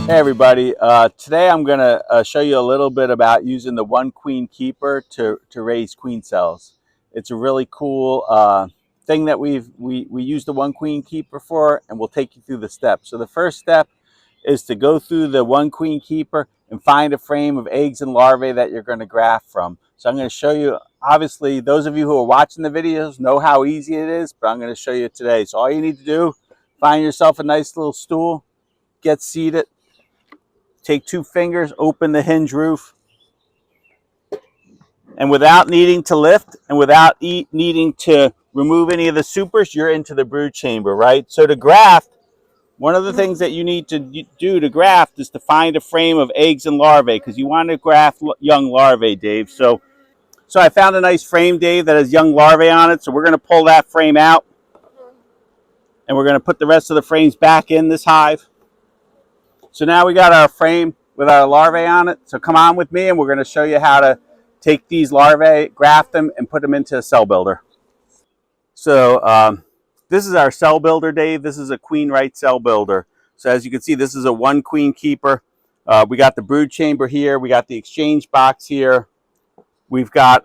Hey everybody, today I'm going to show you a little bit about using the one queen keeper to raise queen cells. It's a really cool thing that we use the one queen keeper for, and we'll take you through the steps. So the first step is to go through the one queen keeper and find a frame of eggs and larvae that you're going to graft from. So I'm going to show you, obviously those of you who are watching the videos know how easy it is, but I'm going to show you today. So all you need to do, find yourself a nice little stool, get seated. Take two fingers, open the hinge roof, and without needing to lift and without needing to remove any of the supers, you're into the brood chamber, right? So to graft, one of the things that you need to do to graft is to find a frame of eggs and larvae, because you want to graft young larvae, Dave. So I found a nice frame, Dave, that has young larvae on it. So we're going to pull that frame out, and we're going to put the rest of the frames back in this hive. So now we got our frame with our larvae on it. So come on with me, and we're going to show you how to take these larvae, graft them, and put them into a cell builder. So this is our cell builder, Dave. This is a queen right cell builder. So as you can see, this is a one queen keeper. We got the brood chamber here. We got the exchange box here. We've got,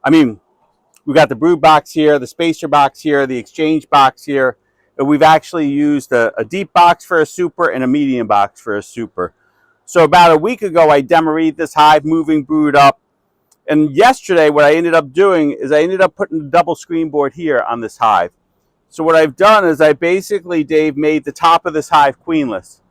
we've got the brood box here, the spacer box here, the exchange box here. We've actually used a deep box for a super and a medium box for a super. So about a week ago, I Demaree this hive, moving brood up. And yesterday, what I ended up doing is I ended up putting a double screen board here on this hive. So what I've done is I basically, Dave, made the top of this hive queenless.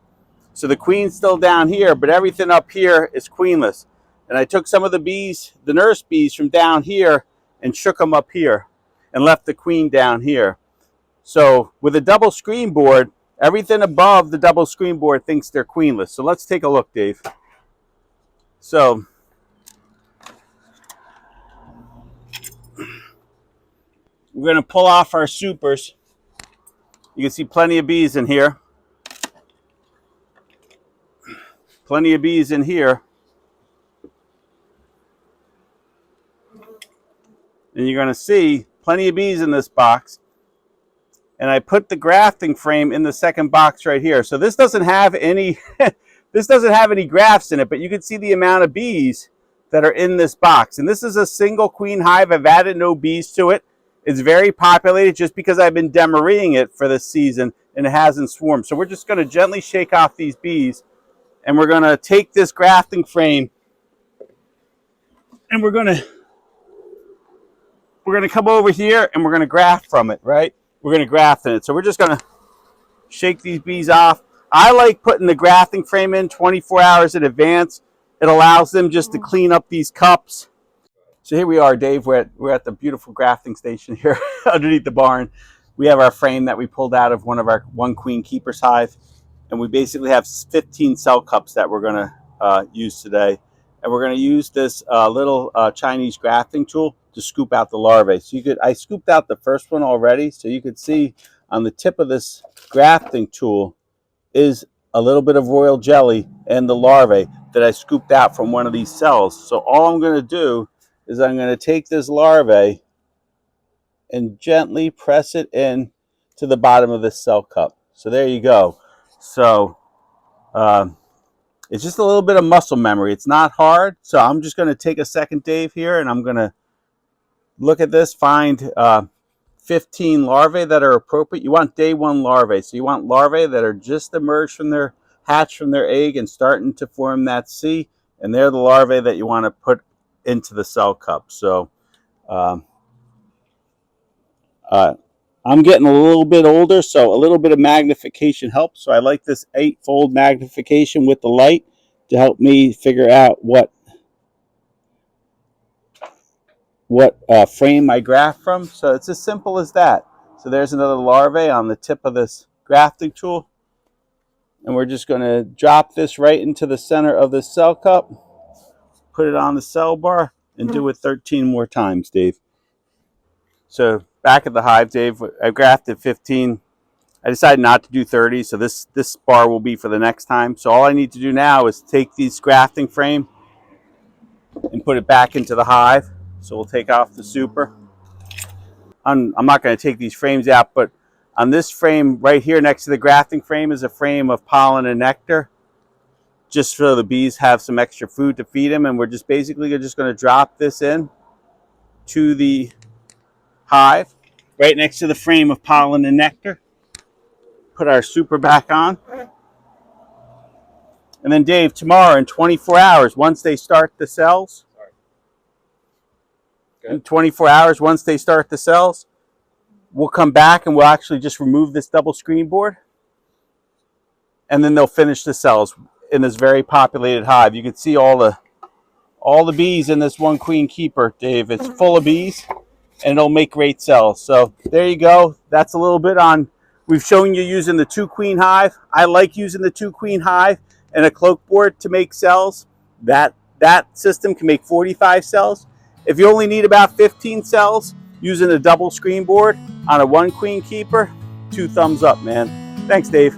So the queen's still down here, but everything up here is queenless. And I took some of the bees, the nurse bees from down here, and shook them up here and left the queen down here. So with a double screen board, everything above the double screen board thinks they're queenless. So let's take a look, Dave. So we're going to pull off our supers. You can see plenty of bees in here. Plenty of bees in here. And you're going to see plenty of bees in this box. And I put the grafting frame in the second box right here. So this doesn't have any this doesn't have any grafts in it, but you can see the amount of bees that are in this box. And this is a single queen hive. I've added no bees to it. It's very populated just because I've been Demareeing it for this season and it hasn't swarmed. So we're just going to gently shake off these bees, and we're going to take this grafting frame and we're going to come over here and we're going to graft from it, right? We're going to graft in it. So we're just going to shake these bees off. I like putting the grafting frame in 24 hours in advance. It allows them just to clean up these cups. So here we are, Dave. We're at the beautiful grafting station here underneath the barn. We have our frame that we pulled out of one of our one queen keeper's hive. And we basically have 15 cell cups that we're going to use today. And we're going to use this little Chinese grafting tool to scoop out the larvae. So I scooped out the first one already. So you could see on the tip of this grafting tool is a little bit of royal jelly and the larvae that I scooped out from one of these cells. So all I'm going to do is I'm going to take this larvae and gently press it in to the bottom of this cell cup. So there you go. So it's just a little bit of muscle memory. It's not hard. So I'm just going to take a second, Dave, here, and I'm going to look at this, find 15 larvae that are appropriate. You want day one larvae. So you want larvae that are just emerged from their hatch from their egg and starting to form that C. And they're the larvae that you want to put into the cell cup. So I'm getting a little bit older, so a little bit of magnification helps. So I like this 8-fold magnification with the light to help me figure out what frame I graft from. So it's as simple as that. So there's another larvae on the tip of this grafting tool. And we're just going to drop this right into the center of the cell cup, put it on the cell bar, and do it 13 more times, Dave. So back at the hive, Dave, I grafted 15. I decided not to do 30, so this bar will be for the next time. So all I need to do now is take this grafting frame and put it back into the hive. So we'll take off the super. I'm not going to take these frames out, but on this frame right here next to the grafting frame is a frame of pollen and nectar. just so the bees have some extra food to feed them. And we're just basically just going to drop this in to the hive right next to the frame of pollen and nectar. Put our super back on. And then Dave, tomorrow in 24 hours, once they start the cells, in 24 hours, once they start the cells, we'll come back and we'll actually just remove this double screen board. And then they'll finish the cells in this very populated hive. You can see all the bees in this one queen keeper, Dave. It's full of bees and it'll make great cells. So there you go. That's a little bit on, we've shown you using the 2 queen hive. I like using the 2 queen hive and a cloak board to make cells. That system can make 45 cells. If you only need about 15 cells using a double screen board on a 1 queen keeper, 2 thumbs up, man. Thanks, Dave.